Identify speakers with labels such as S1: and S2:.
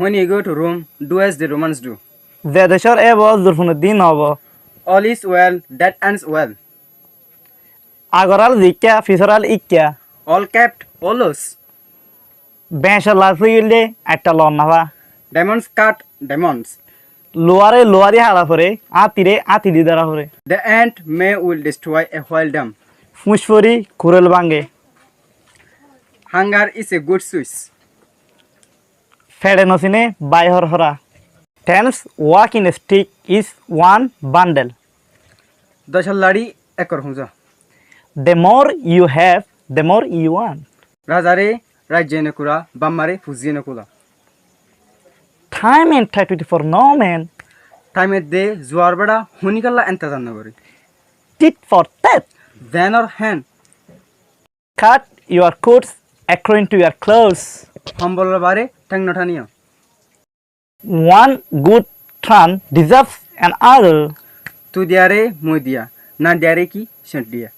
S1: When you go to Rome, do as the Romans do.
S2: যে দেশের এব জুরফুনের দিন হব
S1: All is well that ends well.
S2: আগরাল জিক্কা ফিসরাল ইক্কা
S1: All kept, all loose.
S2: বেঁশে lassi গেলে একটা loan Nafa
S1: Demons cut demons.
S2: লোয়ারে লোয়ারি হারা করে আতিরে আতিরি দ্বারা করে
S1: The ant may will destroy a while dumb.
S2: ফুসফরি কুরেল ভাঙ্গে
S1: Hunger is a good Swiss.
S2: ফেড়ে নসিনে বাইহর হরা ten's walking stick is one bundle
S1: দশাল্লাড়ি একর হুঁজা
S2: the more you have the more you want
S1: রাজারে রাজ্যে নকুরা বাম্মারে ফুজিয়ে নকুলা
S2: time and tide 24 no man
S1: টাইমের দে জোয়ার বেড়া হুনিকাল্লা এন্তাজান না করি
S2: tit for tat
S1: then or হ্যান
S2: cut your coats according to your clothes
S1: সম্বলের বারে ঠ্যাং নঠানিয়া
S2: one good turn deserves another
S1: তু দিয়ারে মই দিয়া না দিয়ারে কি সেন্ট দিয়া